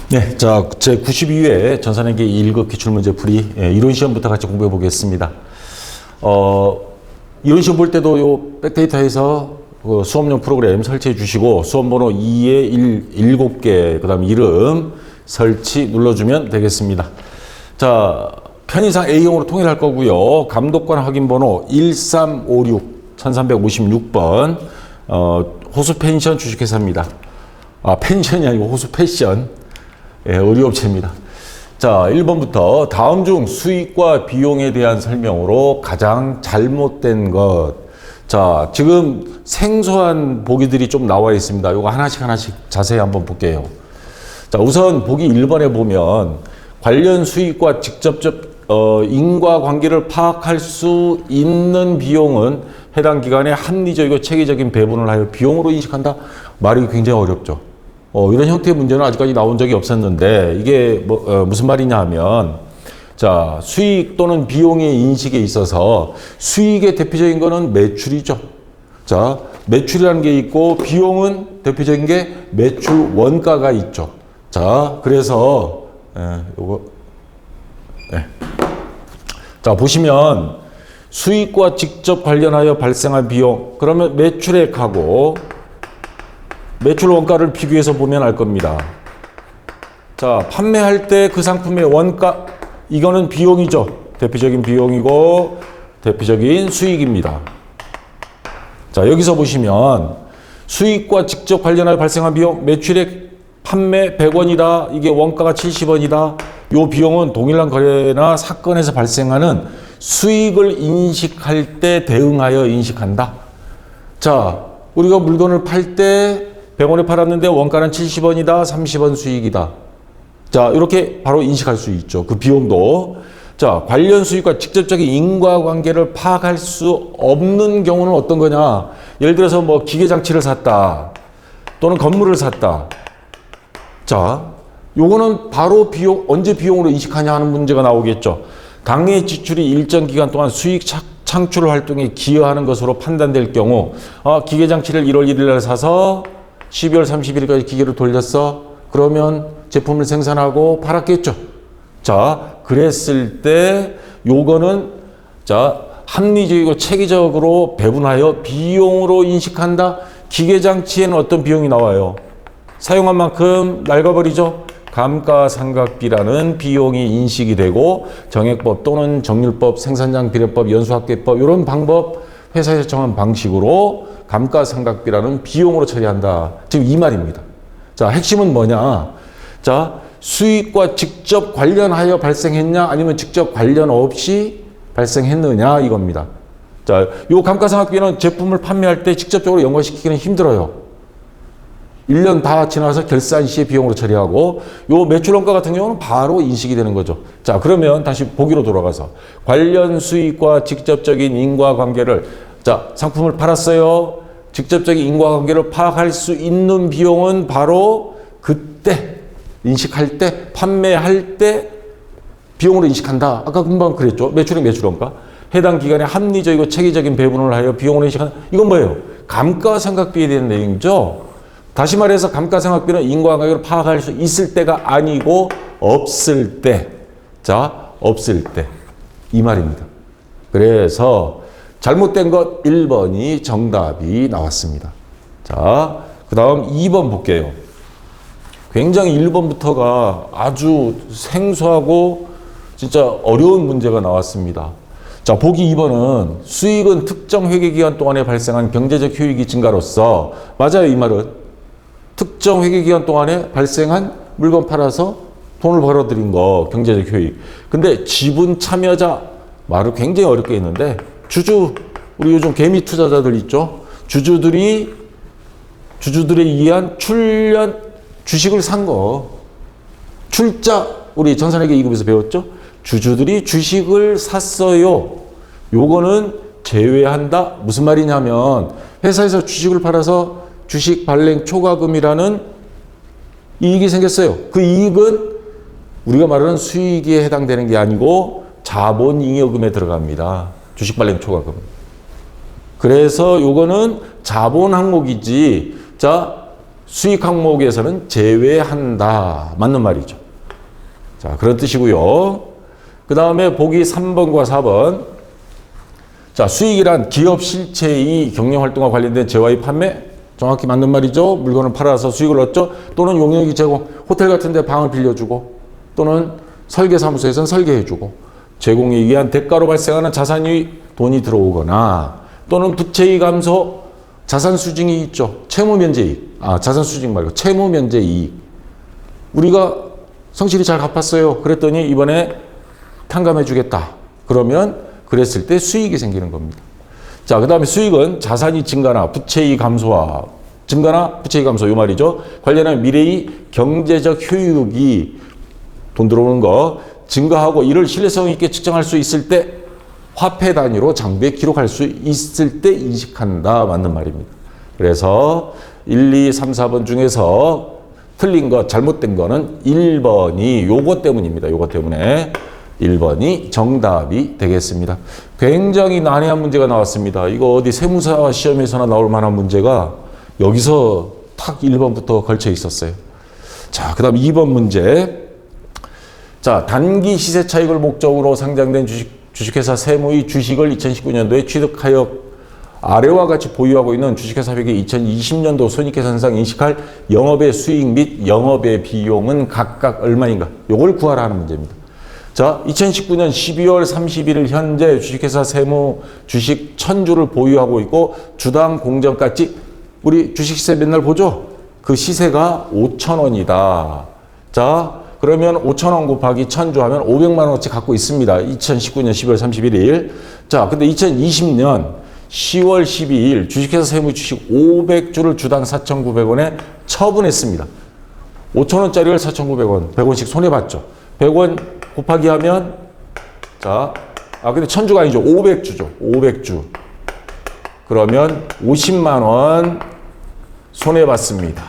네, 자, 제 92회 전산회계 1급 기출문제 풀이 이론 시험부터 같이 공부해 보겠습니다. 이론 시험 볼 때도 요 백데이터에서 그 수업용 프로그램 설치해 주시고 수험 번호 2에 7개, 그 다음 이름 설치 눌러주면 되겠습니다. 자, 편의상 A형으로 통일할 거고요. 감독관 확인 번호 1356 1356번 호수 펜션 주식회사입니다. 아, 펜션이 아니고 호수 패션. 예, 의류업체입니다. 자, 1번부터 다음 중 수익과 비용에 대한 설명으로 가장 잘못된 것. 자, 지금 생소한 보기들이 좀 나와 있습니다. 요거 하나씩 자세히 한번 볼게요. 자, 우선 보기 1번에 보면 관련 수익과 직접적 인과관계를 파악할 수 있는 비용은 해당 기간의 합리적이고 체계적인 배분을 하여 비용으로 인식한다. 말이 굉장히 어렵죠. 이런 형태의 문제는 아직까지 나온 적이 없었는데 이게 무슨 말이냐 하면 자, 수익 또는 비용의 인식에 있어서 수익의 대표적인 거는 매출이죠. 자, 매출이라는 게 있고 비용은 대표적인 게 매출 원가가 있죠. 자, 그래서 요거 자, 보시면 수익과 직접 관련하여 발생한 비용, 그러면 매출액하고 매출 원가를 비교해서 보면 알 겁니다. 자, 판매할 때 그 상품의 원가, 이거는 비용이죠. 대표적인 비용이고 대표적인 수익입니다. 자, 여기서 보시면 수익과 직접 관련하여 발생한 비용, 매출액 판매 100원이다. 이게 원가가 70원이다. 요 비용은 동일한 거래나 사건에서 발생하는 수익을 인식할 때 대응하여 인식한다. 자, 우리가 물건을 팔 때 100원에 팔았는데 원가는 70원이다, 30원 수익이다. 자, 이렇게 바로 인식할 수 있죠. 그 비용도. 자, 관련 수익과 직접적인 인과관계를 파악할 수 없는 경우는 어떤 거냐? 예를 들어서 뭐 기계장치를 샀다. 또는 건물을 샀다. 자, 요거는 바로 비용, 언제 비용으로 인식하냐 하는 문제가 나오겠죠. 당해 지출이 일정 기간 동안 수익 창출 활동에 기여하는 것으로 판단될 경우, 기계장치를 1월 1일 날 사서 12월 30일까지 기계를 돌렸어. 그러면 제품을 생산하고 팔았겠죠. 자, 그랬을 때 요거는 자, 합리적이고 체계적으로 배분하여 비용으로 인식한다. 기계장치에는 어떤 비용이 나와요? 사용한 만큼 낡아버리죠. 감가상각비라는 비용이 인식이 되고 정액법 또는 정률법, 생산장 비례법, 연수합계법 이런 방법, 회사에서 정한 방식으로 감가상각비라는 비용으로 처리한다. 지금 이 말입니다. 자, 핵심은 뭐냐? 자, 수익과 직접 관련하여 발생했냐 아니면 직접 관련 없이 발생했느냐 이겁니다. 자, 요 감가상각비는 제품을 판매할 때 직접적으로 연관시키기는 힘들어요. 1년 다 지나서 결산 시에 비용으로 처리하고 요 매출원가 같은 경우는 바로 인식이 되는 거죠. 자, 그러면 다시 보기로 돌아가서 관련 수익과 직접적인 인과관계를 자, 상품을 팔았어요. 직접적인 인과관계를 파악할 수 있는 비용은 바로 그때 인식할 때, 판매할 때 비용으로 인식한다. 아까 금방 그랬죠. 매출액, 매출원가. 해당 기간에 합리적이고 체계적인 배분을 하여 비용으로 인식한다. 이건 뭐예요? 감가상각비에 대한 내용이죠. 다시 말해서 감가상각비는 인과관계를 파악할 수 있을 때가 아니고 없을 때. 자, 없을 때. 이 말입니다. 그래서 잘못된 것 1번이 정답이 나왔습니다. 자, 그 다음 2번 볼게요. 굉장히 1번부터가 아주 생소하고 진짜 어려운 문제가 나왔습니다. 자, 보기 2번은 수익은 특정 회계기간 동안에 발생한 경제적 효익이 증가로서, 맞아요, 이 말은. 특정 회계기간 동안에 발생한 물건 팔아서 돈을 벌어들인 거, 경제적 효익. 근데 지분 참여자, 말을 굉장히 어렵게 했는데, 우리 요즘 개미 투자자들 있죠? 주주들에 의한 주식을 산 거. 출자, 우리 전산회계 2급에서 배웠죠? 주주들이 주식을 샀어요. 요거는 제외한다. 무슨 말이냐면, 회사에서 주식을 팔아서 주식 발행 초과금이라는 이익이 생겼어요. 그 이익은 우리가 말하는 수익에 해당되는 게 아니고 자본잉여금에 들어갑니다. 주식 발행 초과금. 그래서 요거는 자본 항목이지. 자, 수익 항목에서는 제외한다. 맞는 말이죠. 자, 그런 뜻이고요. 그 다음에 보기 3번과 4번. 자, 수익이란 기업 실체의 경영활동과 관련된 재화의 판매. 정확히 맞는 말이죠. 물건을 팔아서 수익을 얻죠. 또는 용역이 제공. 호텔 같은 데 방을 빌려주고 또는 설계사무소에서는 설계해주고 제공에 의한 대가로 발생하는 자산이 돈이 들어오거나 또는 부채의 감소, 자산 수증이 있죠. 채무 면제이익. 자산 수증 말고 채무 면제이익. 우리가 성실히 잘 갚았어요. 그랬더니 이번에 탕감해 주겠다. 그러면 그랬을 때 수익이 생기는 겁니다. 자, 그 다음에 수익은 자산이 증가나 부채의 감소와 증가나 부채의 감소 이 말이죠. 관련한 미래의 경제적 효율이 돈 들어오는 거 증가하고 이를 신뢰성 있게 측정할 수 있을 때 화폐 단위로 장부에 기록할 수 있을 때 인식한다. 맞는 말입니다. 그래서 1, 2, 3, 4번 중에서 틀린 것, 잘못된 거는 1번이 요거 때문입니다. 요거 때문에 1번이 정답이 되겠습니다. 굉장히 난해한 문제가 나왔습니다. 이거 어디 세무사 시험에서나 나올 만한 문제가 여기서 탁 1번부터 걸쳐 있었어요. 자, 그 다음 2번 문제. 자, 단기 시세 차익을 목적으로 상장된 주식회사 세무의 주식을 2019년도에 취득하여 아래와 같이 보유하고 있는 주식회사에게 2020년도 손익계산상 인식할 영업의 수익 및 영업의 비용은 각각 얼마인가? 요걸 구하라 하는 문제입니다. 자, 2019년 12월 31일 현재 주식회사 세무 주식 1000주를 보유하고 있고 주당 공정가치 우리 주식시세 맨날 보죠? 그 시세가 5,000원이다. 자, 그러면 5,000원 곱하기 1000주 하면 500만 원어치 갖고 있습니다. 2019년 12월 31일. 자, 근데 2020년 10월 12일 주식회사 세무 주식 500주를 주당 4,900원에 처분했습니다. 5,000원짜리를 4,900원, 100원씩 손해봤죠. 100원 곱하기 하면 자, 근데 1000주가 아니죠. 500주죠. 500주. 그러면 50만 원 손해봤습니다.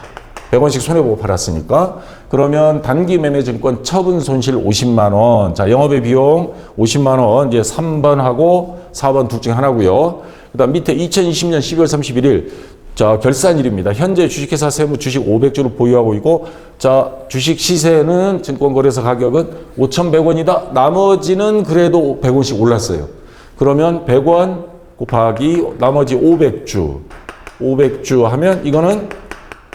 100원씩 손해보고 팔았으니까. 그러면 단기 매매 증권 처분 손실 50만 원. 자, 영업의 비용 50만 원. 이제 3번하고 4번 둘 중에 하나고요. 그다음 밑에 2020년 12월 31일 자, 결산일입니다. 현재 주식회사 세무 주식 500주를 보유하고 있고 자, 주식 시세는 증권거래소 가격은 5,100원이다. 나머지는 그래도 100원씩 올랐어요. 그러면 100원 곱하기 나머지 500주 하면 이거는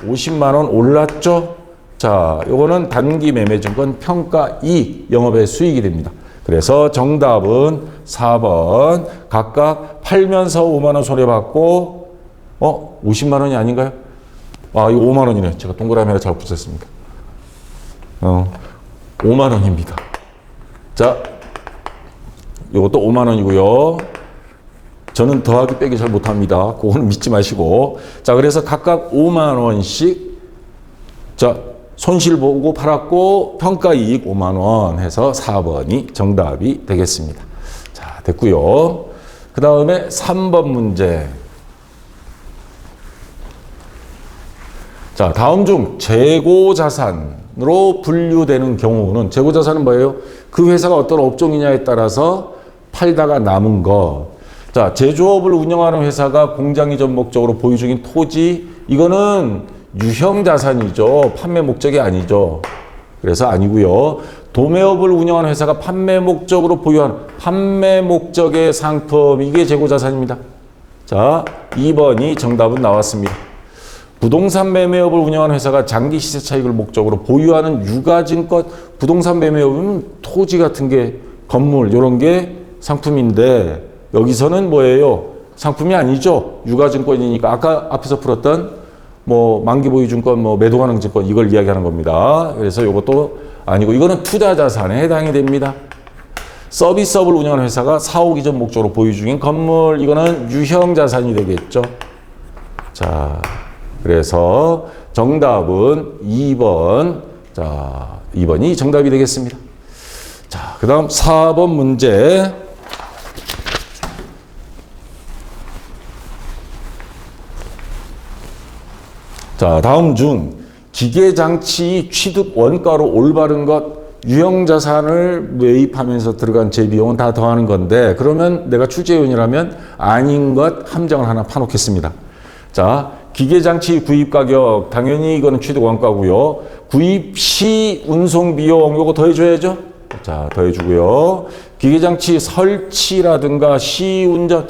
50만 원 올랐죠. 자, 요거는 단기 매매 증권 평가 이익 영업의 수익이 됩니다. 그래서 정답은 4번 각각 팔면서 5만 원 손해봤고 50만 원이 아닌가요? 이거 5만 원이네. 제가 동그라미 하나 잘 붙였습니다. 5만 원입니다. 자, 요것도 5만 원이고요. 저는 더하기 빼기 잘 못합니다. 그거는 믿지 마시고. 자, 그래서 각각 5만 원씩 자, 손실 보고 팔았고 평가 이익 5만 원 해서 4번이 정답이 되겠습니다. 자, 됐고요. 그 다음에 3번 문제. 자, 다음 중 재고자산으로 분류되는 경우는 재고자산은 뭐예요? 그 회사가 어떤 업종이냐에 따라서 팔다가 남은 거. 자, 제조업을 운영하는 회사가 공장 이전 목적으로 보유 중인 토지, 이거는 유형 자산이죠. 판매 목적이 아니죠. 그래서 아니고요. 도매업을 운영하는 회사가 판매 목적으로 보유한 판매 목적의 상품, 이게 재고자산입니다. 자, 2번이 정답은 나왔습니다. 부동산 매매업을 운영하는 회사가 장기 시세 차익을 목적으로 보유하는 유가증권, 부동산 매매업은 토지 같은 게 건물 이런 게 상품인데 여기서는 뭐예요? 상품이 아니죠. 유가증권이니까 아까 앞에서 풀었던 만기보유증권, 매도가능증권 이걸 이야기하는 겁니다. 그래서 이것도 아니고 이거는 투자자산에 해당이 됩니다. 서비스업을 운영하는 회사가 사옥 이전 목적으로 보유 중인 건물, 이거는 유형자산이 되겠죠. 자, 그래서 정답은 2번. 자, 2번이 정답이 되겠습니다. 자, 그 다음 4번 문제. 자, 다음 중 기계장치 취득 원가로 올바른 것, 유형자산을 매입하면서 들어간 재비용은 다 더하는 건데 그러면 내가 출제위원이라면 아닌 것 함정을 하나 파놓겠습니다. 자, 기계장치 구입 가격, 당연히 이거는 취득 원가고요. 구입 시 운송 비용, 요거 더해줘야죠. 자, 더해주고요. 기계장치 설치라든가 시운전,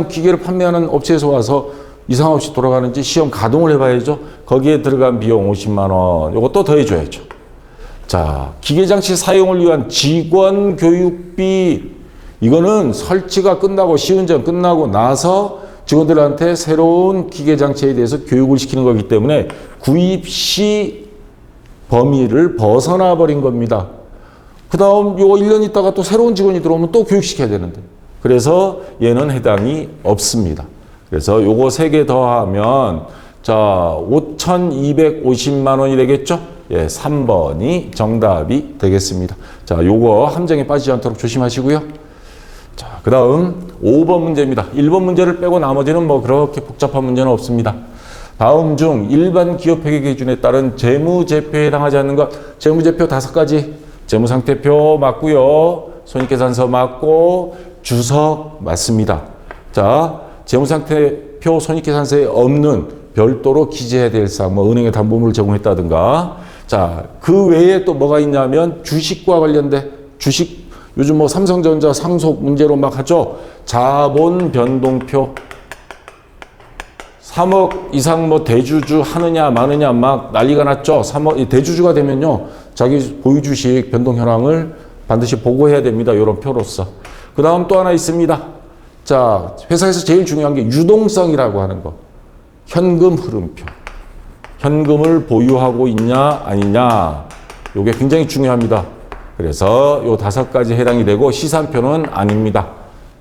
기계를 판매하는 업체에서 와서 이상 없이 돌아가는지 시험 가동을 해봐야죠. 거기에 들어간 비용 50만 원, 요거 또 더해줘야죠. 자, 기계장치 사용을 위한 직원 교육비, 이거는 설치가 끝나고 시운전 끝나고 나서 직원들한테 새로운 기계장치에 대해서 교육을 시키는 거기 때문에 구입 시 범위를 벗어나 버린 겁니다. 그 다음 요거 1년 있다가 또 새로운 직원이 들어오면 또 교육시켜야 되는데, 그래서 얘는 해당이 없습니다. 그래서 요거 3개 더하면 자 5,250만 원이 되겠죠? 예, 3번이 정답이 되겠습니다. 자, 요거 함정에 빠지지 않도록 조심하시고요. 자, 그 다음 5번 문제입니다. 1번 문제를 빼고 나머지는 뭐 그렇게 복잡한 문제는 없습니다. 다음 중 일반 기업회계 기준에 따른 재무제표에 해당하지 않는 것, 재무제표 5가지, 재무상태표 맞고요, 손익계산서 맞고, 주석 맞습니다. 자, 재무상태표 손익계산서에 없는 별도로 기재해야 될 사항, 뭐 은행에 담보물을 제공했다든가. 자, 그 외에 또 뭐가 있냐면 주식과 관련된 주식, 요즘 뭐 삼성전자 상속 문제로 막 하죠. 자본 변동표. 3억 이상 뭐 대주주 하느냐 마느냐 막 난리가 났죠. 3억 대주주가 되면요, 자기 보유 주식 변동 현황을 반드시 보고해야 됩니다. 이런 표로서. 그 다음 또 하나 있습니다. 자, 회사에서 제일 중요한 게 유동성이라고 하는 거. 현금 흐름표. 현금을 보유하고 있냐 아니냐. 이게 굉장히 중요합니다. 그래서 요 5가지 해당이 되고 시산표는 아닙니다.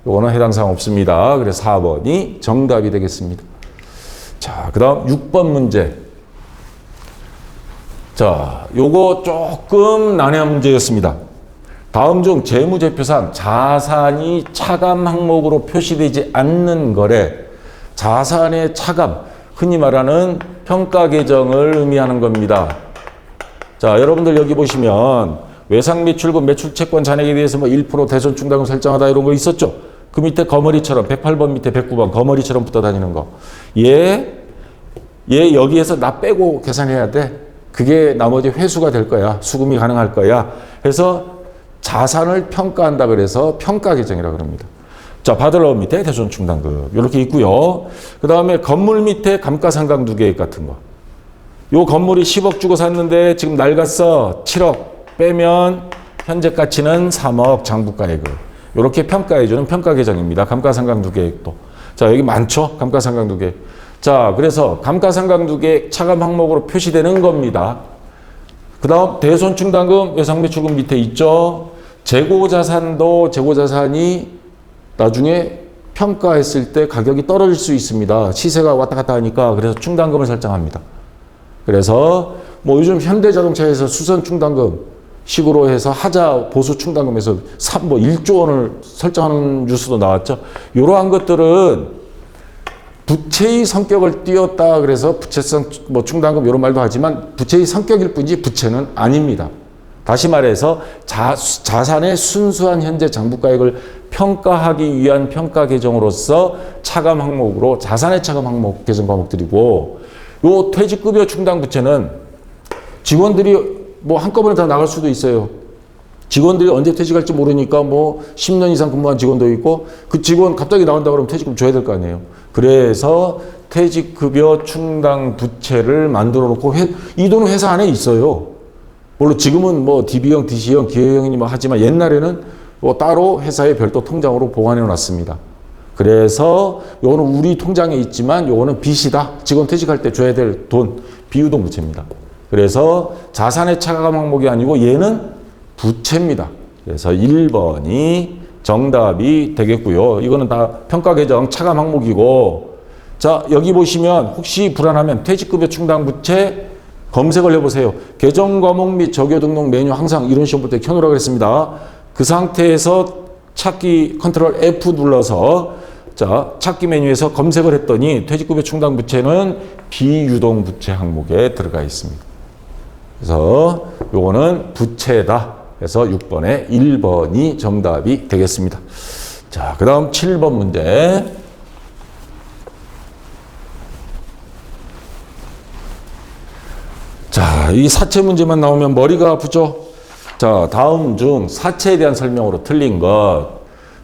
요거는 해당 사항 없습니다. 그래서 4번이 정답이 되겠습니다. 자, 그 다음 6번 문제. 자, 요거 조금 난해한 문제였습니다. 다음 중 재무제표상 자산이 차감 항목으로 표시되지 않는 거래. 자산의 차감, 흔히 말하는 평가 계정을 의미하는 겁니다. 자, 여러분들 여기 보시면 외상매출금, 매출채권 잔액에 대해서 뭐 1% 대손 충당금 설정하다 이런 거 있었죠. 그 밑에 거머리처럼 108번 밑에 109번 거머리처럼 붙어 다니는 거. 얘 여기에서 나 빼고 계산해야 돼. 그게 나머지 회수가 될 거야. 수금이 가능할 거야. 그래서 자산을 평가한다 그래서 평가 계정이라고 합니다. 자, 받으러 밑에 대손 충당금 이렇게 있고요. 그 다음에 건물 밑에 감가상각누계액 같은 거. 요 건물이 10억 주고 샀는데 지금 낡았어. 7억 빼면 현재 가치는 3억 장부가액을. 이렇게 평가해주는 평가 계정입니다. 감가상각누계액도. 자, 여기 많죠? 감가상각누계액. 자, 그래서 감가상각누계액 차감 항목으로 표시되는 겁니다. 그 다음 대손충당금, 외상매출금 밑에 있죠? 재고자산도 재고자산이 나중에 평가했을 때 가격이 떨어질 수 있습니다. 시세가 왔다 갔다 하니까. 그래서 충당금을 설정합니다. 그래서 뭐 요즘 현대자동차에서 수선충당금 식으로 해서 하자 보수충당금에서 뭐 1조 원을 설정하는 뉴스도 나왔죠. 이러한 것들은 부채의 성격을 띄었다 그래서 부채성 뭐 충당금 이런 말도 하지만 부채의 성격일 뿐이지 부채는 아닙니다. 다시 말해서 자산의 순수한 현재 장부가액을 평가하기 위한 평가 계정으로서 차감 항목으로 자산의 차감 항목 개정 과목들이고, 요 퇴직급여 충당 부채는 직원들이 뭐 한꺼번에 다 나갈 수도 있어요. 직원들이 언제 퇴직할지 모르니까 뭐 10년 이상 근무한 직원도 있고, 그 직원 갑자기 나온다 그러면 퇴직금 줘야 될 거 아니에요. 그래서 퇴직급여 충당 부채를 만들어 놓고 이 돈은 회사 안에 있어요. 물론 지금은 뭐 DB형, DC형, 기회형이니 뭐 하지만 옛날에는 뭐 따로 회사의 별도 통장으로 보관해 놨습니다. 그래서 요거는 우리 통장에 있지만 요거는 빚이다. 직원 퇴직할 때 줘야 될 돈, 비유동 부채입니다. 그래서 자산의 차감 항목이 아니고 얘는 부채입니다. 그래서 1번이 정답이 되겠고요. 이거는 다 평가 계정 차감 항목이고, 자, 여기 보시면 혹시 불안하면 퇴직급여 충당 부채 검색을 해보세요. 계정 과목 및 적용 등록 메뉴 항상 이런 시험 볼 때 켜놓으라고 했습니다. 그 상태에서 찾기 컨트롤 F 눌러서 자, 찾기 메뉴에서 검색을 했더니 퇴직급여 충당 부채는 비유동 부채 항목에 들어가 있습니다. 그래서 요거는 부채다. 그래서 6번에 1번이 정답이 되겠습니다. 자, 그 다음 7번 문제. 자, 이 사채 문제만 나오면 머리가 아프죠? 자, 다음 중 사채에 대한 설명으로 틀린 것.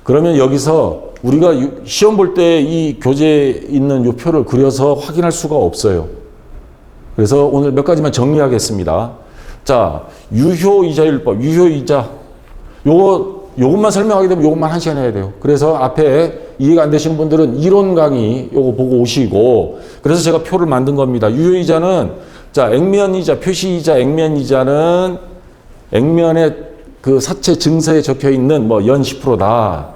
그러면 여기서 우리가 시험 볼 때 이 교재에 있는 이 표를 그려서 확인할 수가 없어요. 그래서 오늘 몇 가지만 정리하겠습니다. 자, 유효이자율법, 유효이자. 요것만 설명하게 되면 요것만 1시간 해야 돼요. 그래서 앞에 이해가 안 되시는 분들은 이론 강의 요거 보고 오시고, 그래서 제가 표를 만든 겁니다. 유효이자는, 자, 액면이자, 표시이자, 액면이자는 액면에 그 사채 증서에 적혀 있는 뭐 연 10%다.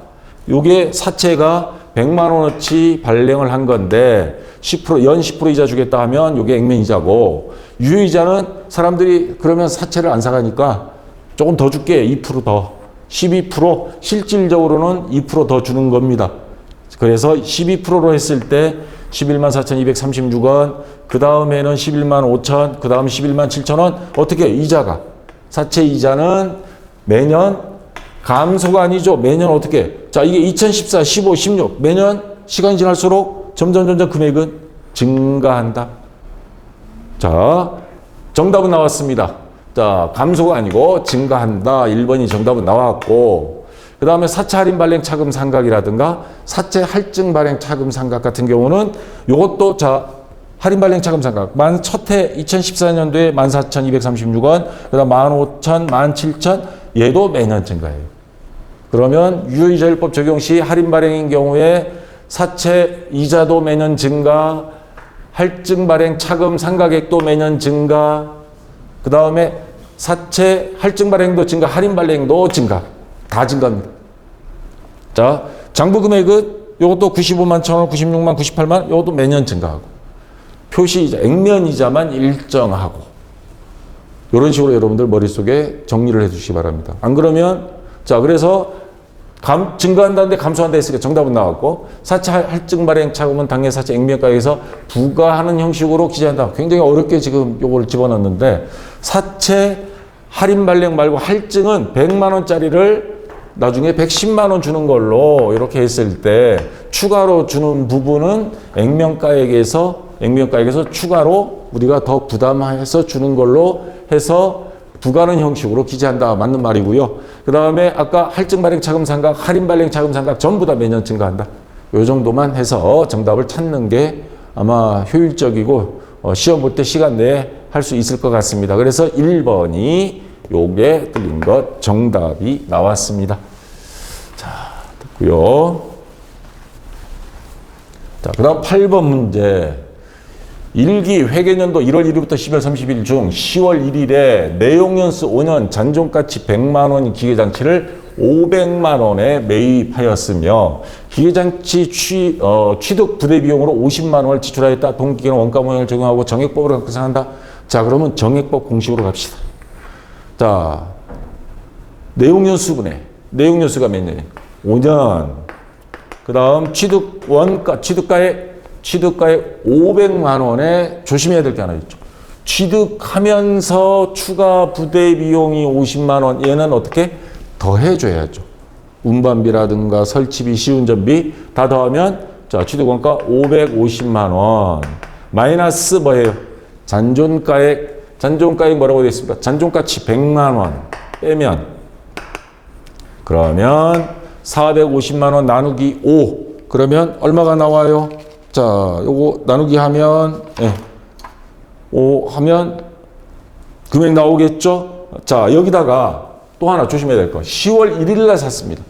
요게 사채가 100만 원어치 발행을 한 건데 10%, 연 10% 이자 주겠다 하면 요게 액면이자고, 유효이자는 사람들이 그러면 사채를 안 사가니까 조금 더 줄게, 2% 더. 12%, 실질적으로는 2% 더 주는 겁니다. 그래서 12%로 했을 때 114,236원, 그 다음에는 115,000, 그 다음 117,000원. 어떻게? 이자가. 사채 이자는 매년 감소가 아니죠. 매년 어떻게? 자, 이게 2014, 15, 16. 매년 시간이 지날수록 점점 금액은 증가한다. 자, 정답은 나왔습니다. 자, 감소가 아니고 증가한다. 1번이 정답은 나왔고, 그 다음에 사채 할인 발행 차금 상각이라든가 사채 할증 발행 차금 상각 같은 경우는 요것도, 자, 할인 발행 차금 상각. 첫 해 2014년도에 14,236원, 그 다음 15,000, 17,000, 얘도 매년 증가해요. 그러면 유효이자율법 적용 시 할인 발행인 경우에 사채 이자도 매년 증가, 할증 발행 차금 상각액도 매년 증가, 그 다음에 사채 할증 발행도 증가, 할인 발행도 증가. 다 증가합니다. 자, 장부 금액은 요것도 95만 1,000원, 96만, 98만, 요것도 매년 증가하고, 표시이자, 액면이자만 일정하고, 이런 식으로 여러분들 머릿속에 정리를 해 주시기 바랍니다. 안 그러면, 자, 그래서 증가한다는데 감소한다 했으니까 정답은 나왔고, 사채 할증 발행 차금은 당해 사채 액면가액에서 부과하는 형식으로 기재한다. 굉장히 어렵게 지금 요걸 집어넣었는데, 사채 할인 발행 말고 할증은 100만 원짜리를 나중에 110만 원 주는 걸로 이렇게 했을 때 추가로 주는 부분은 액면가액에서 추가로 우리가 더 부담해서 주는 걸로 해서 부과하는 형식으로 기재한다. 맞는 말이고요. 그 다음에 아까 할증 발행 차금 상각, 할인 발행 차금 상각 전부 다 매년 증가한다. 요 정도만 해서 정답을 찾는 게 아마 효율적이고 시험 볼 때 시간 내에 할 수 있을 것 같습니다. 그래서 1번이 요게 틀린 것 정답이 나왔습니다. 자, 됐고요. 자, 그 다음 8번 문제. 1기 회계년도 1월 1일부터 12월 30일 중 10월 1일에 내용연수 5년 잔존가치 100만 원 기계장치를 500만 원에 매입하였으며 기계장치 취득 부대 비용으로 50만 원을 지출하였다. 동기계는 원가 모형을 적용하고 정액법으로 계산한다. 자, 그러면 정액법 공식으로 갑시다. 자, 내용연수분해. 내용연수가 몇 년이에요? 5년. 그 다음 취득가액 500만 원에 조심해야 될 게 하나 있죠. 취득하면서 추가 부대 비용이 50만 원. 얘는 어떻게? 더해줘야죠. 운반비라든가 설치비, 시운전비 다 더하면, 자, 취득원가 550만 원. 마이너스 뭐예요? 잔존가액 뭐라고 되어 있습니까? 잔존가치 100만 원 빼면, 그러면 450만 원 나누기 5. 그러면 얼마가 나와요? 자, 요거 나누기 하면, 5 하면 금액 나오겠죠? 자, 여기다가 또 하나 조심해야 될 거. 10월 1일 날 샀습니다.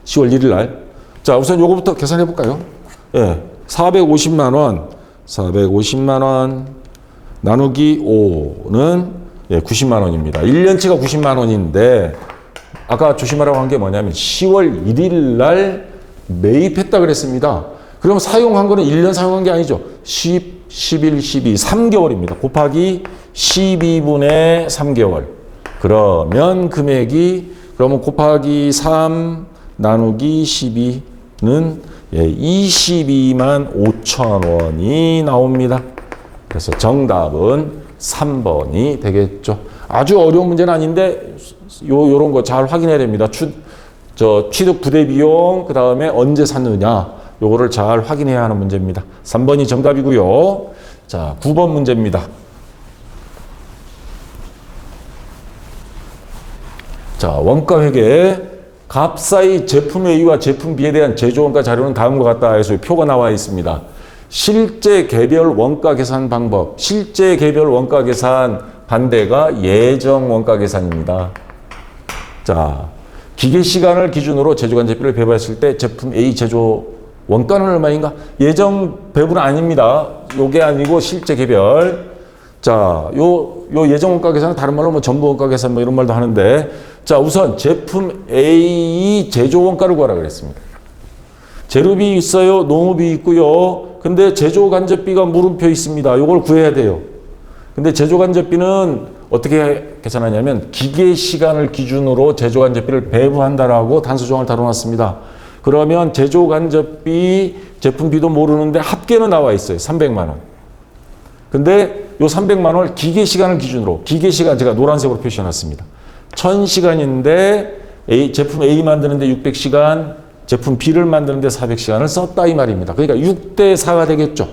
10월 1일 날. 자, 우선 요거부터 계산해 볼까요? 450만 원 나누기 5는 90만 원입니다. 1년치가 90만 원인데 아까 조심하라고 한 게 뭐냐면 10월 1일 날 매입했다 그랬습니다. 그럼 사용한 거는 1년 사용한 게 아니죠. 10, 11, 12, 3개월입니다. 곱하기 12분의 3개월. 그러면 금액이, 그러면 곱하기 3 나누기 12는 22만 5천 원이 나옵니다. 그래서 정답은 3번이 되겠죠. 아주 어려운 문제는 아닌데 요런 거 잘 확인해야 됩니다. 취득 부대 비용, 그 다음에 언제 샀느냐, 요거를 잘 확인해야 하는 문제입니다. 3번이 정답이고요. 자, 9번 문제입니다. 자, 원가 회계. 값사이 제품 A와 제품 B에 대한 제조 원가 자료는 다음과 같다 해서 표가 나와 있습니다. 실제 개별 원가 계산 방법. 실제 개별 원가 계산 반대가 예정 원가 계산입니다. 자, 기계 시간을 기준으로 제조간접비를 배분했을 때 제품 A 제조 원가는 얼마인가? 예정 배분은 아닙니다. 요게 아니고 실제 개별. 자, 요 예정 원가 계산은 다른 말로 뭐 전부 원가 계산 뭐 이런 말도 하는데, 자, 우선 제품 A 제조 원가를 구하라 그랬습니다. 재료비 있어요. 농업비 있고요. 근데 제조간접비가 물음표 있습니다. 요걸 구해야 돼요. 근데 제조간접비는 어떻게 계산하냐면 기계 시간을 기준으로 제조간접비를 배분한다라고 단수조항을 다뤄놨습니다. 그러면 제조간접비, 제품비도 모르는데 합계는 나와 있어요. 300만 원. 근데 요 300만 원을 기계 시간을 기준으로, 기계 시간 제가 노란색으로 표시해놨습니다. 1000시간인데 제품 A 만드는데 600시간, 제품 B를 만드는데 400시간을 썼다 이 말입니다. 그러니까 6대 4가 되겠죠.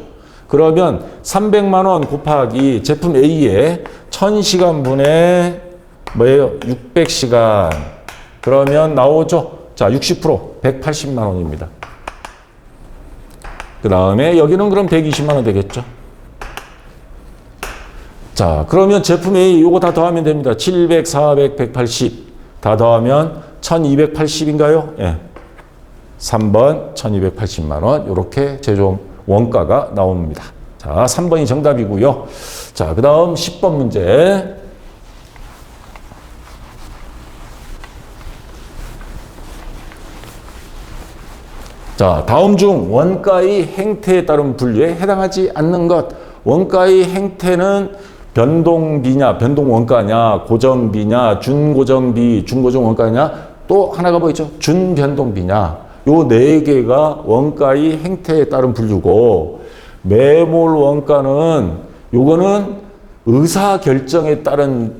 그러면 300만 원 곱하기 제품 A의 1000시간 분의 뭐예요? 600시간. 그러면 나오죠. 자, 60% 180만 원입니다. 그 다음에 여기는 그럼 120만 원 되겠죠. 자, 그러면 제품 A 요거 다 더하면 됩니다. 700, 400, 180 다 더하면 1280인가요? 예. 3번 1280만 원 이렇게 제조 원가가 나옵니다. 자, 3번이 정답이고요. 자, 그 다음 10번 문제. 자, 다음 중 원가의 행태에 따른 분류에 해당하지 않는 것. 원가의 행태는 변동비냐, 변동원가냐, 고정비냐, 준고정비, 준고정 원가냐, 또 하나가 뭐 있죠? 준변동비냐. 요 네 개가 원가의 행태에 따른 분류고, 매몰 원가는 요거는 의사결정에 따른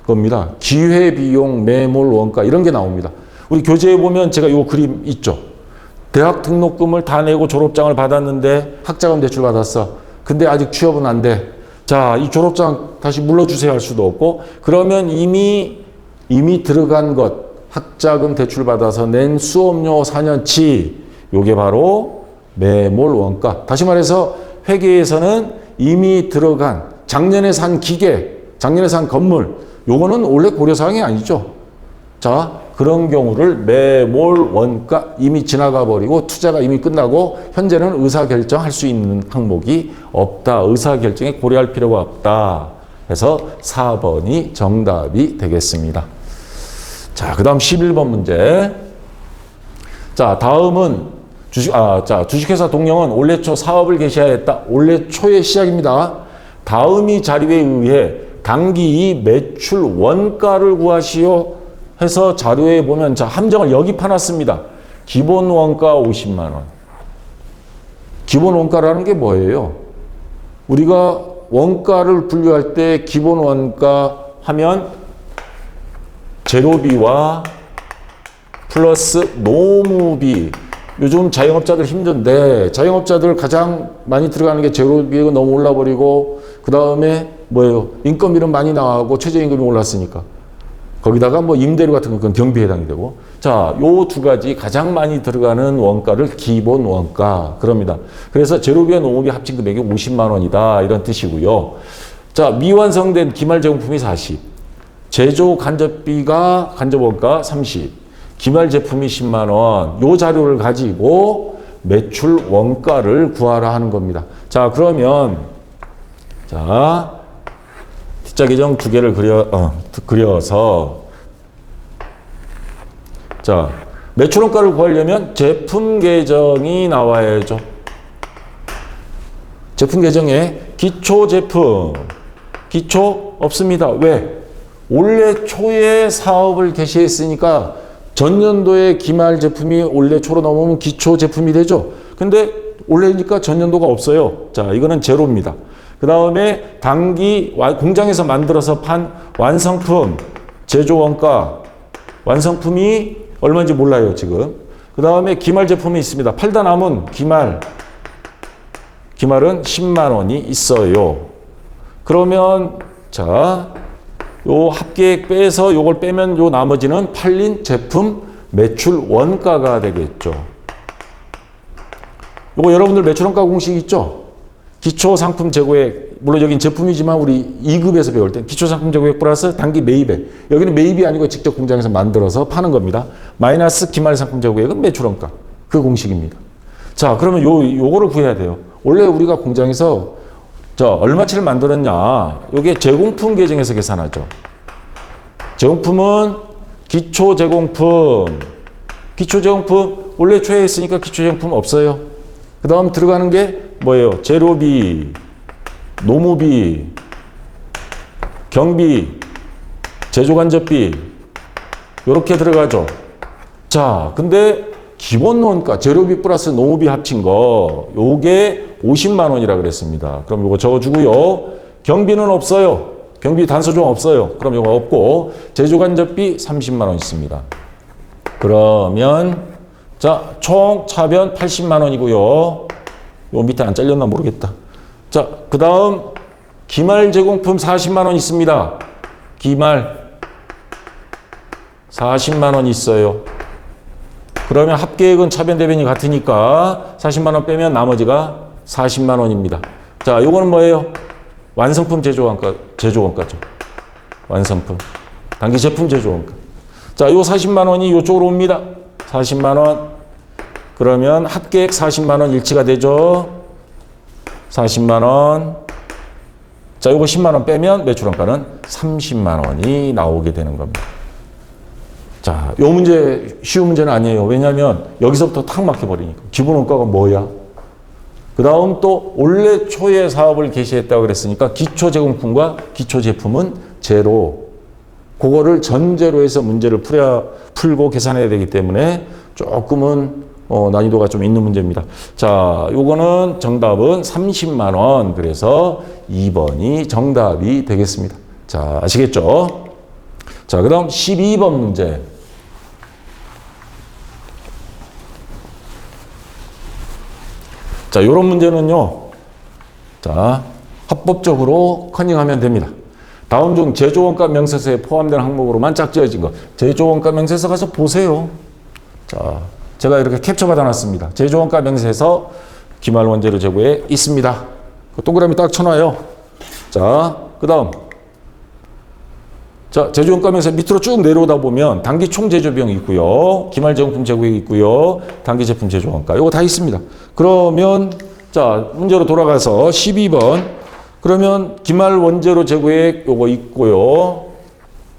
겁니다. 기회비용, 매몰 원가 이런 게 나옵니다. 우리 교재에 보면 제가 요 그림 있죠? 대학 등록금을 다 내고 졸업장을 받았는데 학자금 대출 받았어. 근데 아직 취업은 안 돼. 자, 이 졸업장 다시 물러주세요 할 수도 없고, 그러면 이미 들어간 것, 학자금 대출 받아서 낸 수업료 4년치, 요게 바로 매몰 원가. 다시 말해서 회계에서는 이미 들어간 작년에 산 기계, 작년에 산 건물, 요거는 원래 고려사항이 아니죠. 자, 그런 경우를 매몰 원가, 이미 지나가 버리고 투자가 이미 끝나고 현재는 의사결정할 수 있는 항목이 없다. 의사결정에 고려할 필요가 없다. 해서 4번이 정답이 되겠습니다. 자, 그 다음 11번 문제. 자, 다음은 주식회사 동영은 올해 초 사업을 개시하였다. 올해 초의 시작입니다. 다음이 자료에 의해 당기 매출 원가를 구하시오. 해서 자료에 보면 자, 함정을 여기 파놨습니다. 기본 원가 50만 원. 기본 원가라는 게 뭐예요? 우리가 원가를 분류할 때 기본 원가 하면 재료비와 플러스 노무비. 요즘 자영업자들 힘든데 자영업자들 가장 많이 들어가는 게 재료비가 너무 올라버리고, 그 다음에 뭐예요? 인건비는 많이 나가고 최저임금이 올랐으니까. 거기다가 뭐 임대료 같은 건 그건 경비에 해당이 되고. 자, 요 두 가지 가장 많이 들어가는 원가를 기본 원가 그럽니다. 그래서 재료비와 농업비 합친 금액이 50만 원이다 이런 뜻이고요. 자, 미완성된 기말 제공품이 40, 제조 간접비가 간접원가 30, 기말 제품이 10만 원. 요 자료를 가지고 매출 원가를 구하라 하는 겁니다. 자, 그러면 자, 뒷자 계정 두 개를 그려서 자, 매출 원가를 구하려면 제품 계정이 나와야죠. 제품 계정에 기초 제품, 기초 없습니다. 왜? 올해 초에 사업을 개시했으니까 전년도에 기말 제품이 올해 초로 넘으면 기초 제품이 되죠. 근데 올해니까 전년도가 없어요. 자, 이거는 제로입니다. 그 다음에 당기 공장에서 만들어서 판 완성품 제조 원가, 완성품이 얼마인지 몰라요 지금. 그 다음에 기말 제품이 있습니다. 팔다 남은 기말은 10만 원이 있어요. 그러면 자, 요 합계액 빼서 요걸 빼면 요 나머지는 팔린 제품 매출 원가가 되겠죠. 요거 여러분들 매출 원가 공식 있죠? 기초 상품 재고액, 물론 여긴 제품이지만 우리 2급에서 배울 때 기초 상품 재고액 플러스 단기 매입액. 여기는 매입이 아니고 직접 공장에서 만들어서 파는 겁니다. 마이너스 기말 상품 재고액은 매출 원가. 그 공식입니다. 자, 그러면 요거를 구해야 돼요. 원래 우리가 공장에서 얼마치를 만들었냐? 요게 제공품 계정에서 계산하죠. 제공품은 기초 제공품. 기초 제공품 원래 초에 있으니까 기초 제공품 없어요. 그 다음 들어가는 게 뭐예요? 재료비, 노무비, 경비, 제조간접비 요렇게 들어가죠. 자, 근데 기본 원가, 재료비 플러스 노무비 합친 거 요게 50만 원이라 그랬습니다. 그럼 요거 적어주고요. 경비는 없어요. 경비 단서조항 없어요. 그럼 요거 없고 제조간접비 30만 원 있습니다. 그러면 자, 총 차변 80만 원이고요. 요 밑에 안 잘렸나 모르겠다. 자, 그 다음 기말 제공품 40만 원 있습니다. 기말 40만 원 있어요. 그러면 합계액은 차변 대변이 같으니까 40만 원 빼면 나머지가 40만 원입니다. 자, 요거는 뭐예요? 완성품 제조원가죠. 완성품. 단기 제품 제조원가. 자, 요 40만 원이 요쪽으로 옵니다. 40만 원. 그러면 합계액 40만 원 일치가 되죠. 40만 원. 자, 요거 10만 원 빼면 매출원가는 30만 원이 나오게 되는 겁니다. 자, 요 문제 쉬운 문제는 아니에요. 왜냐하면 여기서부터 탁 막혀버리니까. 기본 원가가 뭐야? 그 다음 또 원래 초에 사업을 개시했다고 그랬으니까 기초 제공품과 기초 제품은 제로. 그거를 전제로 해서 문제를 풀고 계산해야 되기 때문에 조금은 난이도가 좀 있는 문제입니다. 자, 요거는 정답은 30만 원. 그래서 2번이 정답이 되겠습니다. 자, 아시겠죠? 자, 그 다음 12번 문제. 자, 요런 문제는요. 자, 합법적으로 커닝하면 됩니다. 다음 중 제조원가 명세서에 포함된 항목으로만 짝지어진 것. 제조원가 명세서 가서 보세요. 자, 제가 이렇게 캡처 받아놨습니다. 제조원가 명세서 기말 원재료 재고에 있습니다. 동그라미 딱 쳐놔요. 자, 그 다음. 자, 제조원가 명세서 밑으로 쭉 내려오다 보면 단기 총 제조 비용이 있고요. 기말 제공품 재고액이 있고요. 단기 제품 제조원가. 요거 다 있습니다. 그러면 자, 문제로 돌아가서 12번. 그러면 기말 원재료 재고액 요거 있고요.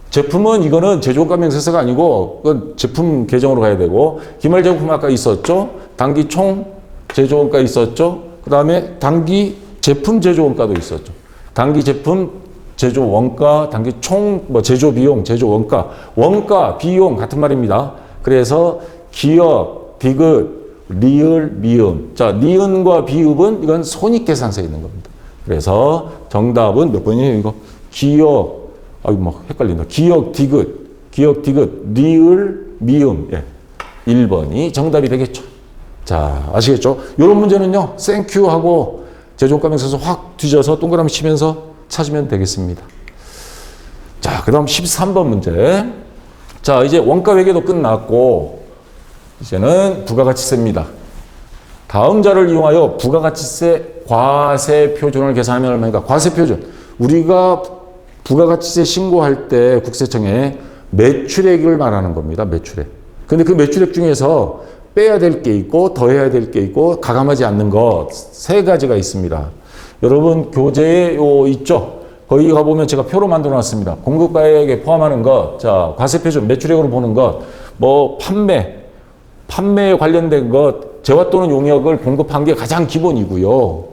제품은 이거는 제조원가 명세서가 아니고 그건 제품 계정으로 가야 되고 기말 제공품 아까 있었죠. 단기 총 제조원가 있었죠. 그 다음에 단기 제품 제조원가도 있었죠. 단기 제품 제조원가, 단기 총 제조비용, 제조원가, 원가, 비용 같은 말입니다. 그래서 기업, 디귿, 리을, 미음. 자, 니은과 비읍은 이건 손익계산서에 있는 겁니다. 그래서 정답은 몇 번이에요? 이거 기억, 아이고 막 헷갈린다. 기억, 디귿, 리을, 미음. 예. 1번이 정답이 되겠죠. 자, 아시겠죠? 이런 문제는요, 땡큐 하고 제조원가 명세서 확 뒤져서 동그라미 치면서 찾으면 되겠습니다. 자, 그 다음 13번 문제. 자, 이제 원가 회계도 끝났고, 이제는 부가가치세입니다. 다음 자를 이용하여 부가가치세 과세 표준을 계산하면 얼마인가? 과세 표준. 우리가 부가가치세 신고할 때 국세청에 매출액을 말하는 겁니다. 매출액. 근데 그 매출액 중에서 빼야 될 게 있고 더해야 될 게 있고 가감하지 않는 것 세 가지가 있습니다. 여러분 교재에 있죠? 거기 가보면 제가 표로 만들어 놨습니다. 공급가액에 포함하는 것, 자 과세 표준 매출액으로 보는 것, 뭐 판매에 관련된 것, 재화 또는 용역을 공급한 게 가장 기본이고요.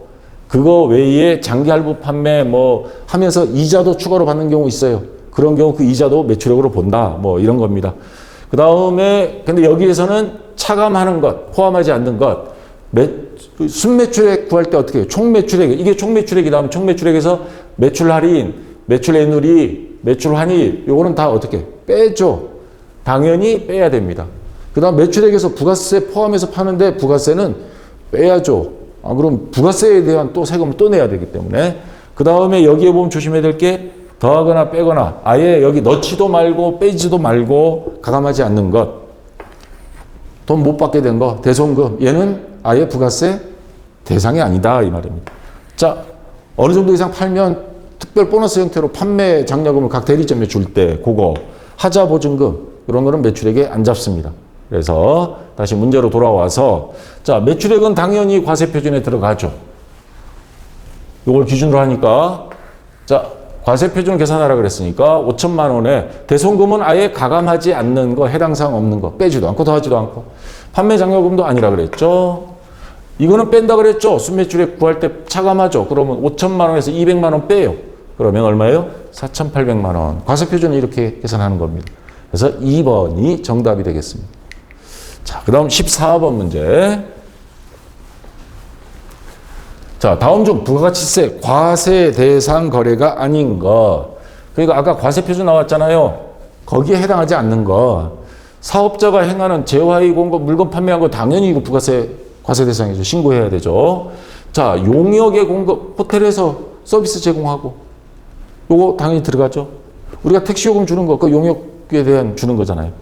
그거 외에 장기 할부 판매 뭐 하면서 이자도 추가로 받는 경우 있어요. 그런 경우 그 이자도 매출액으로 본다. 뭐 이런 겁니다. 그 다음에 근데 여기에서는 차감하는 것, 포함하지 않는 것, 순매출액 구할 때 어떻게 해요? 총매출액, 이게 총매출액이다 하면 총매출액에서 매출 할인, 매출 애누리, 매출 환입, 요거는 다 어떻게 빼죠? 당연히 빼야 됩니다. 그 다음 매출액에서 부가세 포함해서 파는데 부가세는 빼야죠. 그럼 부가세에 대한 또 세금을 또 내야 되기 때문에. 그 다음에 여기에 보면 조심해야 될 게 더하거나 빼거나 아예 여기 넣지도 말고 빼지도 말고 가감하지 않는 것. 돈 못 받게 된 거, 대손금. 얘는 아예 부가세 대상이 아니다 이 말입니다. 자, 어느 정도 이상 팔면 특별 보너스 형태로 판매 장려금을 각 대리점에 줄 때 그거 하자 보증금 이런 거는 매출액에 안 잡습니다. 그래서 다시 문제로 돌아와서 자, 매출액은 당연히 과세 표준에 들어가죠. 이걸 기준으로 하니까 자, 과세 표준을 계산하라 그랬으니까 5천만 원에 대손금은 아예 가감하지 않는 거, 해당 사항 없는 거, 빼지도 않고 더하지도 않고 판매 장려금도 아니라 그랬죠. 이거는 뺀다 그랬죠. 순매출액 구할 때 차감하죠. 그러면 5천만 원에서 200만 원 빼요. 그러면 얼마예요? 4,800만 원. 과세 표준은 이렇게 계산하는 겁니다. 그래서 2번이 정답이 되겠습니다. 자, 그 다음 14번 문제. 자, 다음 중 부가가치세 과세 대상 거래가 아닌 거. 그러니까 아까 과세 표준 나왔잖아요. 거기에 해당하지 않는 거. 사업자가 행하는 재화의 공급, 물건 판매한 거 당연히 이거 부가세 과세 대상이죠. 신고해야 되죠. 자, 용역의 공급, 호텔에서 서비스 제공하고 요거 당연히 들어가죠. 우리가 택시 요금 주는 거, 그 용역에 대한 주는 거잖아요.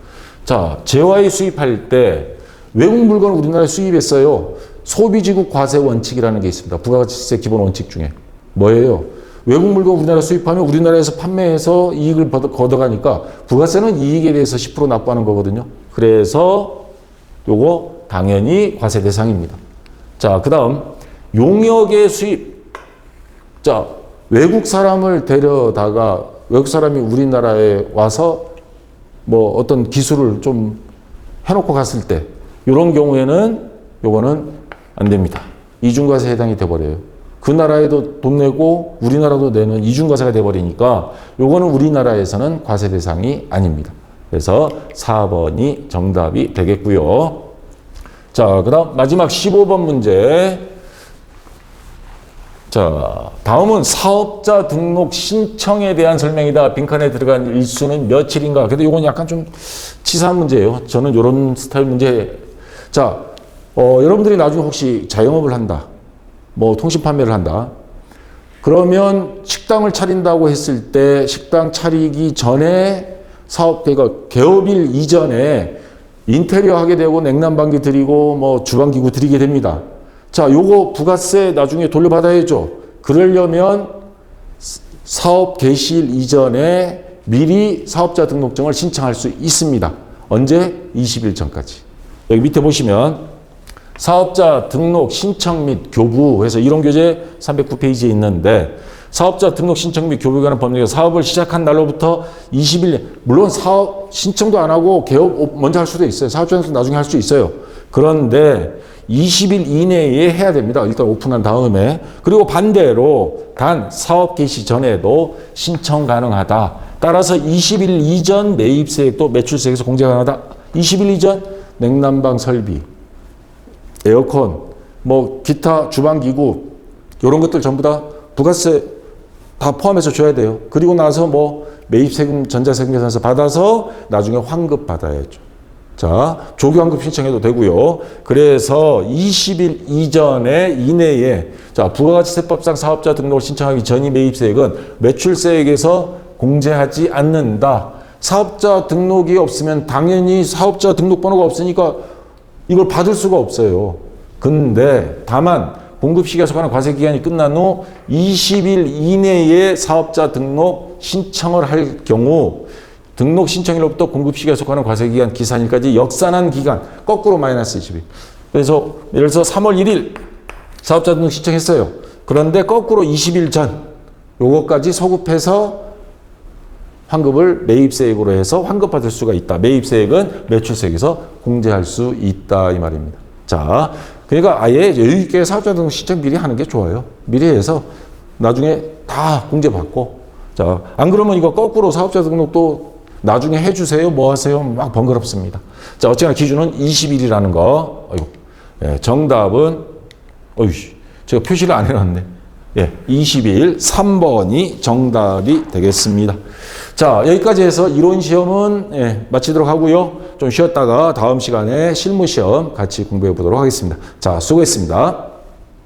자, 재화의 수입할 때 외국 물건을 우리나라에 수입했어요. 소비지국 과세 원칙이라는 게 있습니다. 부가가치세 기본 원칙 중에. 뭐예요? 외국 물건 우리나라 수입하면 우리나라에서 판매해서 이익을 걷어가니까 부가세는 이익에 대해서 10% 납부하는 거거든요. 그래서 요거 당연히 과세 대상입니다. 자, 그 다음 용역의 수입. 자, 외국 사람을 데려다가 외국 사람이 우리나라에 와서 뭐 어떤 기술을 좀 해놓고 갔을 때 이런 경우에는 요거는 안 됩니다. 이중과세에 해당이 돼버려요. 그 나라에도 돈 내고 우리나라도 내는 이중과세가 돼버리니까 요거는 우리나라에서는 과세 대상이 아닙니다. 그래서 4번이 정답이 되겠고요. 자, 그 다음 마지막 15번 문제. 자, 다음은 사업자 등록 신청에 대한 설명이다. 빈칸에 들어간 일수는 며칠인가. 근데 이건 약간 좀 치사한 문제예요. 저는 이런 스타일 문제. 자, 여러분들이 나중에 혹시 자영업을 한다. 뭐 통신 판매를 한다. 그러면 식당을 차린다고 했을 때 식당 차리기 전에 그러니까 개업일 이전에 인테리어 하게 되고 냉난방기 드리고 뭐 주방기구 드리게 됩니다. 자, 요거 부가세 나중에 돌려받아야죠. 그러려면 사업 개시일 이전에 미리 사업자 등록증을 신청할 수 있습니다. 언제? 20일 전까지. 여기 밑에 보시면 사업자 등록 신청 및 교부 해서 이론교재 309페이지에 있는데 사업자 등록 신청 및 교부에 관한 법률에 사업을 시작한 날로부터 20일, 물론 사업 신청도 안 하고 개업 먼저 할 수도 있어요. 사업자는 나중에 할 수 있어요. 그런데 20일 이내에 해야 됩니다. 일단 오픈한 다음에. 그리고 반대로 단 사업 개시 전에도 신청 가능하다. 따라서 20일 이전 매입세액도 매출세액에서 공제 가능하다. 20일 이전 냉난방 설비, 에어컨, 뭐 기타 주방기구 이런 것들 전부 다 부가세 다 포함해서 줘야 돼요. 그리고 나서 뭐 매입세금, 전자세금 계산서 받아서 나중에 환급 받아야죠. 자, 조기환급 신청해도 되고요. 그래서 20일 이내에 자, 부가가치세법상 사업자 등록을 신청하기 전이 매입세액은 매출세액에서 공제하지 않는다. 사업자 등록이 없으면 당연히 사업자 등록번호가 없으니까 이걸 받을 수가 없어요. 근데 다만 공급시기가 속하는 과세기간이 끝난 후 20일 이내에 사업자 등록 신청을 할 경우 등록 신청일로부터 공급시기가 속하는 과세기간 기산일까지 역산한 기간 거꾸로 마이너스 20일. 그래서 예를 들어서 3월 1일 사업자 등록 신청했어요. 그런데 거꾸로 20일 전 요거까지 소급해서 환급을 매입세액으로 해서 환급받을 수가 있다. 매입세액은 매출세액에서 공제할 수 있다 이 말입니다. 자, 그러니까 아예 여유있게 사업자 등록 신청 미리 하는 게 좋아요. 미리 해서 나중에 다 공제받고. 자, 안 그러면 이거 거꾸로 사업자 등록도 나중에 해주세요. 뭐 하세요? 막 번거롭습니다. 자, 어쨌거나 기준은 20일이라는 거. 어이구. 예, 정답은, 제가 표시를 안 해놨네. 예, 20일 3번이 정답이 되겠습니다. 자, 여기까지 해서 이론 시험은 예, 마치도록 하고요. 좀 쉬었다가 다음 시간에 실무 시험 같이 공부해 보도록 하겠습니다. 자, 수고했습니다.